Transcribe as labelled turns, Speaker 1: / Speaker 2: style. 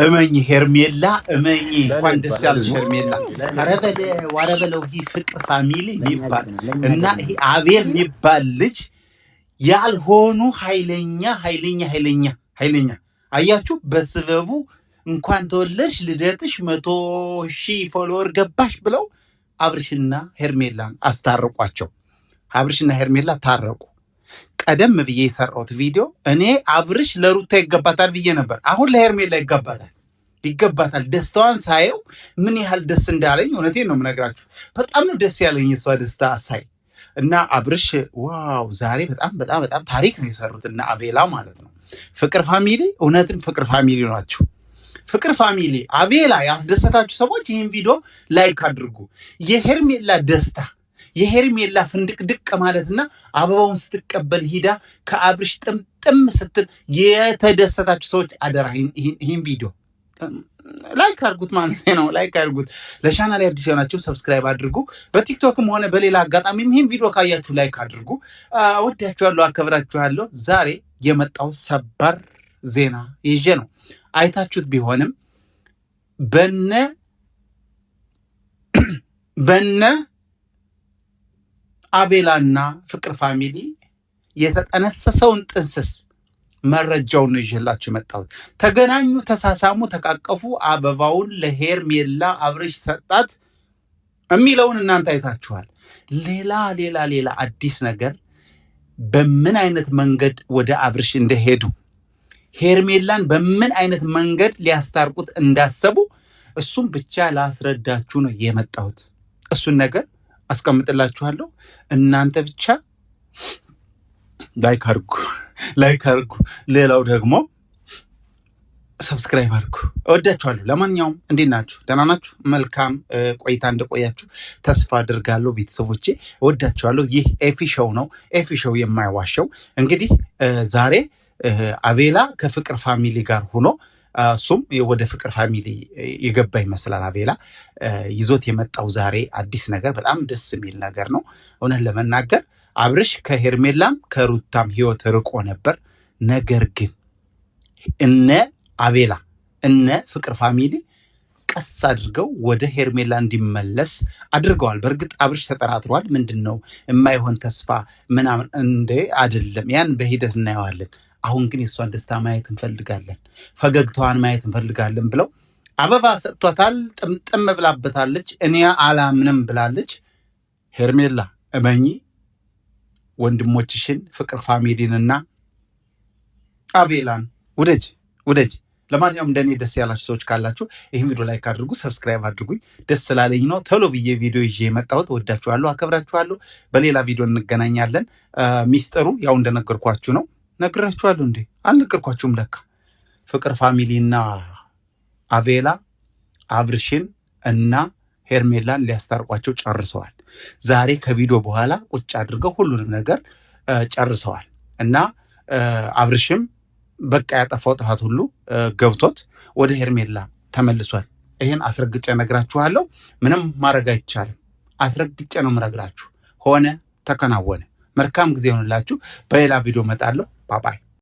Speaker 1: እመኝ ሄርሜላ እመኝ እንኳን ደስ ያለሽ ሄርሜላ። ኧረ በለው ይህ ፍቅር ፋሚሊ የሚባል እና ይሄ አቤል የሚባል ልጅ ያልሆኑ ኃይለኛ አያችሁ። በስበቡ እንኳን ተወለድሽ ልደትሽ 100,000 ፎሎወር ገባሽ ብለው አብርሽና ሄርሜላን አስታረቋቸው። አብርሽና ሄርሜላ ታረቁ። ቀደም ብዬ የሰራሁት ቪዲዮ እኔ አብርሽ ለሩታ ይገባታል ብዬ ነበር። አሁን ለሄርሜላ ይገባታል። ደስታዋን ሳየው ምን ያህል ደስ እንዳለኝ እውነቴን ነው የምነግራችሁ። በጣም ነው ደስ ያለኝ እሷ ደስታ ሳይ እና አብርሽ ዋው ዛሬ በጣም ታሪክ ነው የሰሩት እና አቤላ ማለት ነው። ፍቅር ፋሚሊ እውነትም ፍቅር ፋሚሊ ናችሁ። ፍቅር ፋሚሊ አቤላ ያስደሰታችሁ ሰዎች ይህን ቪዲዮ ላይክ አድርጉ። የሄርሜላ ደስታ የሄርሜላ ፍንድቅድቅ ማለትና አበባውን ስትቀበል ሂዳ ከአብርሽ ጥምጥም ስትል የተደሰታችሁ ሰዎች አደራ ይህን ቪዲዮ ላይክ አድርጉት ማለት ነው። ላይክ አድርጉት። ለቻናሌ አዲስ የሆናችሁ ሰብስክራይብ አድርጉ። በቲክቶክም ሆነ በሌላ አጋጣሚም ይህን ቪዲዮ ካያችሁ ላይክ አድርጉ። ወዳችኋለሁ፣ አከብራችኋለሁ። ዛሬ የመጣው ሰበር ዜና ይዤ ነው። አይታችሁት ቢሆንም በነ አቤላና ፍቅር ፋሚሊ የተጠነሰሰውን ጥንስስ መረጃውን ነው ይዤላችሁ የመጣሁት። ተገናኙ፣ ተሳሳሙ፣ ተቃቀፉ፣ አበባውን ለሄርሜላ አብርሽ ሰጣት የሚለውን እናንተ አይታችኋል። ሌላ አዲስ ነገር በምን አይነት መንገድ ወደ አብርሽ እንደሄዱ ሄርሜላን በምን አይነት መንገድ ሊያስታርቁት እንዳሰቡ እሱም ብቻ ላስረዳችሁ ነው የመጣሁት። እሱን ነገር አስቀምጥላችኋለሁ። እናንተ ብቻ ላይክ አድርጉ። ሌላው ደግሞ ሰብስክራይብ አድርጉ። እወዳችኋለሁ። ለማንኛውም እንዴት ናችሁ? ደህና ናችሁ? መልካም ቆይታ እንደቆያችሁ ተስፋ አድርጋለሁ። ቤተሰቦቼ እወዳችኋለሁ። ይህ ኤፊ ሾው ነው። ኤፊ ሾው የማይዋሸው። እንግዲህ ዛሬ አቤላ ከፍቅር ፋሚሊ ጋር ሆኖ እሱም ወደ ፍቅር ፋሚሊ የገባ ይመስላል። አቤላ ይዞት የመጣው ዛሬ አዲስ ነገር በጣም ደስ የሚል ነገር ነው። እውነት ለመናገር አብርሽ ከሄርሜላም ከሩታም ህይወት ርቆ ነበር። ነገር ግን እነ አቤላ እነ ፍቅር ፋሚሊ ቀስ አድርገው ወደ ሄርሜላ እንዲመለስ አድርገዋል። በእርግጥ አብርሽ ተጠራጥሯል። ምንድን ነው የማይሆን ተስፋ ምናምን እንደ አይደለም፣ ያን በሂደት እናየዋለን። አሁን ግን የእሷን ደስታ ማየት እንፈልጋለን፣ ፈገግታዋን ማየት እንፈልጋለን ብለው አበባ ሰጥቷታል። ጥምጥም ብላበታለች። እኔ አላምንም ብላለች። ሄርሜላ እመኚ ወንድሞችሽን ፍቅር ፋሚሊንና አቤላን ውደጅ። ለማንኛውም እንደኔ ደስ ያላችሁ ሰዎች ካላችሁ ይህን ቪዲዮ ላይክ አድርጉ፣ ሰብስክራይብ አድርጉኝ። ደስ ስላለኝ ነው ቶሎ ብዬ ቪዲዮ ይዤ የመጣሁት። ወዳችኋለሁ፣ አከብራችኋለሁ። በሌላ ቪዲዮ እንገናኛለን። ሚስጥሩ ያው እንደነገርኳችሁ ነው። ነግራችኋለሁ እንዴ? አልነገርኳችሁም ለካ። ፍቅር ፋሚሊና አቤላ አብርሽን እና ሄርሜላን ሊያስታርቋቸው ጨርሰዋል። ዛሬ ከቪዲዮ በኋላ ቁጭ አድርገው ሁሉንም ነገር ጨርሰዋል እና አብርሽም በቃ ያጠፋው ጥፋት ሁሉ ገብቶት ወደ ሄርሜላ ተመልሷል። ይህን አስረግጬ ነግራችኋለሁ። ምንም ማድረግ አይቻልም። አስረግጬ ነው የምነግራችሁ። ሆነ ተከናወነ። መልካም ጊዜ ይሆንላችሁ። በሌላ ቪዲዮ እመጣለሁ። ባባይ